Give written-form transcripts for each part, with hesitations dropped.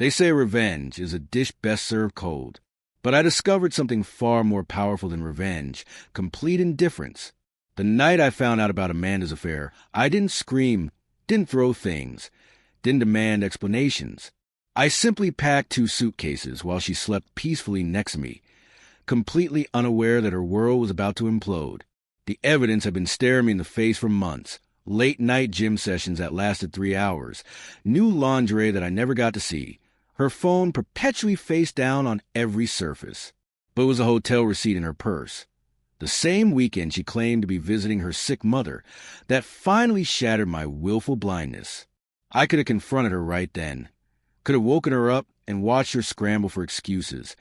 They say revenge is a dish best served cold. But I discovered something far more powerful than revenge: complete indifference. The night I found out about Amanda's affair, I didn't scream, didn't throw things, didn't demand explanations. I simply packed 2 suitcases while she slept peacefully next to me, completely unaware that her world was about to implode. The evidence had been staring me in the face for months. Late-night gym sessions that lasted 3 hours, new lingerie that I never got to see, her phone perpetually face down on every surface. But it was a hotel receipt in her purse. The same weekend she claimed to be visiting her sick mother that finally shattered my willful blindness. I could have confronted her right then. Could have woken her up and watched her scramble for excuses.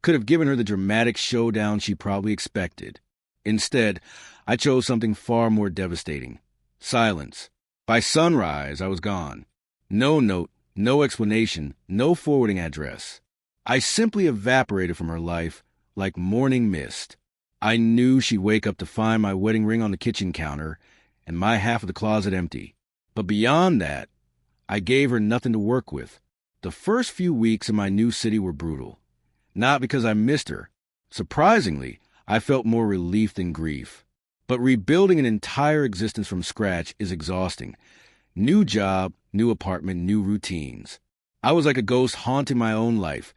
Could have given her the dramatic showdown she probably expected. Instead, I chose something far more devastating: silence. By sunrise, I was gone. No note, no explanation, no forwarding address. I simply evaporated from her life like morning mist. I knew she'd wake up to find my wedding ring on the kitchen counter and my half of the closet empty. But beyond that, I gave her nothing to work with. The first few weeks in my new city were brutal. Not because I missed her. Surprisingly, I felt more relief than grief. But rebuilding an entire existence from scratch is exhausting. New job, new apartment, new routines. I was like a ghost haunting my own life,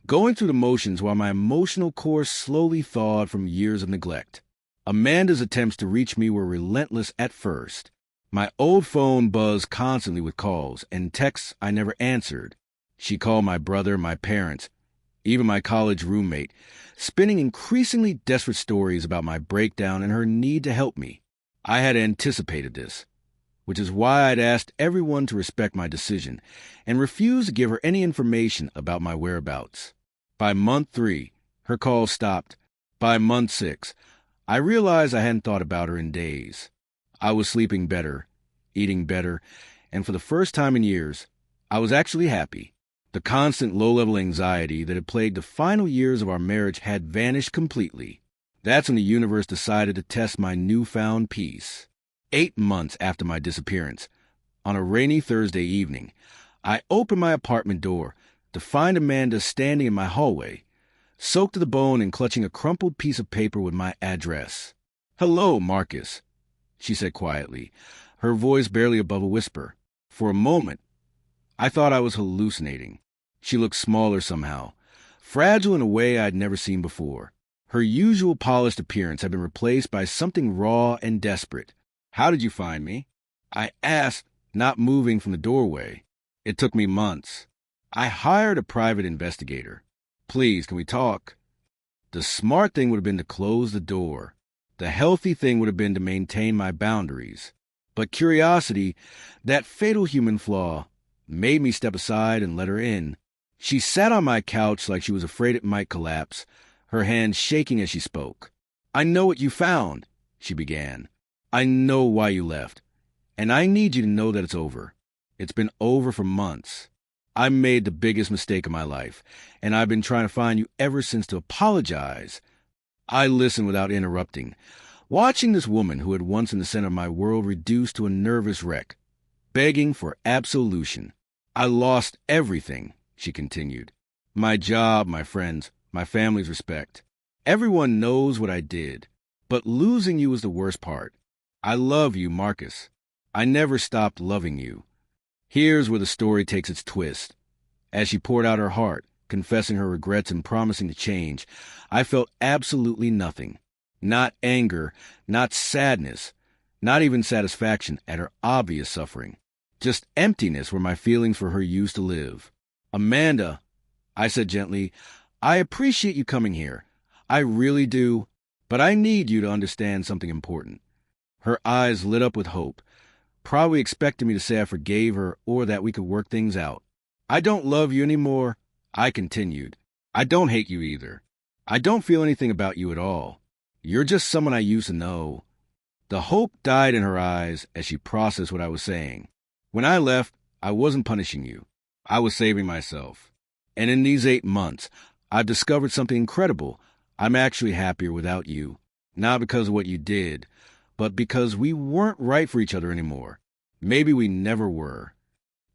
going through the motions while my emotional core slowly thawed from years of neglect. Amanda's attempts to reach me were relentless at first. My old phone buzzed constantly with calls and texts I never answered. She called my brother, my parents, even my college roommate, spinning increasingly desperate stories about my breakdown and her need to help me. I had anticipated this, which is why I'd asked everyone to respect my decision and refused to give her any information about my whereabouts. By month 3, her calls stopped. By month 6, I realized I hadn't thought about her in days. I was sleeping better, eating better, and for the first time in years, I was actually happy. The constant low-level anxiety that had plagued the final years of our marriage had vanished completely. That's when the universe decided to test my newfound peace. 8 months after my disappearance, on a rainy Thursday evening, I opened my apartment door to find Amanda standing in my hallway, soaked to the bone and clutching a crumpled piece of paper with my address. "Hello, Marcus," she said quietly, her voice barely above a whisper. For a moment, I thought I was hallucinating. She looked smaller somehow, fragile in a way I'd never seen before. Her usual polished appearance had been replaced by something raw and desperate. "How did you find me?" I asked, not moving from the doorway. "It took me months. I hired a private investigator. Please, can we talk?" The smart thing would have been to close the door. The healthy thing would have been to maintain my boundaries. But curiosity, that fatal human flaw, made me step aside and let her in. She sat on my couch like she was afraid it might collapse, her hands shaking as she spoke. "I know what you found," she began. "I know why you left. And I need you to know that it's over. It's been over for months. I made the biggest mistake of my life, and I've been trying to find you ever since to apologize." I listened without interrupting, watching this woman who had once in the center of my world reduced to a nervous wreck, begging for absolution. "I lost everything," she continued. "My job, my friends, my family's respect. Everyone knows what I did, but losing you was the worst part. I love you, Marcus. I never stopped loving you." Here's where the story takes its twist. As she poured out her heart, confessing her regrets and promising to change, I felt absolutely nothing. Not anger, not sadness, not even satisfaction at her obvious suffering. Just emptiness where my feelings for her used to live. "Amanda," I said gently, "I appreciate you coming here. I really do. But I need you to understand something important." Her eyes lit up with hope, probably expecting me to say I forgave her or that we could work things out. "I don't love you anymore," I continued. "I don't hate you either. I don't feel anything about you at all. You're just someone I used to know." The hope died in her eyes as she processed what I was saying. "When I left, I wasn't punishing you. I was saving myself. And in these 8 months, I've discovered something incredible. I'm actually happier without you. Not because of what you did, but because we weren't right for each other anymore. Maybe we never were."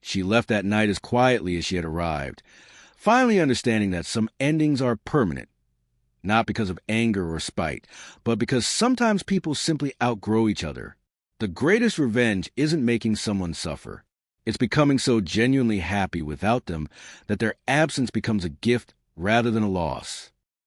She left that night as quietly as she had arrived, finally understanding that some endings are permanent, not because of anger or spite, but because sometimes people simply outgrow each other. The greatest revenge isn't making someone suffer. It's becoming so genuinely happy without them that their absence becomes a gift rather than a loss.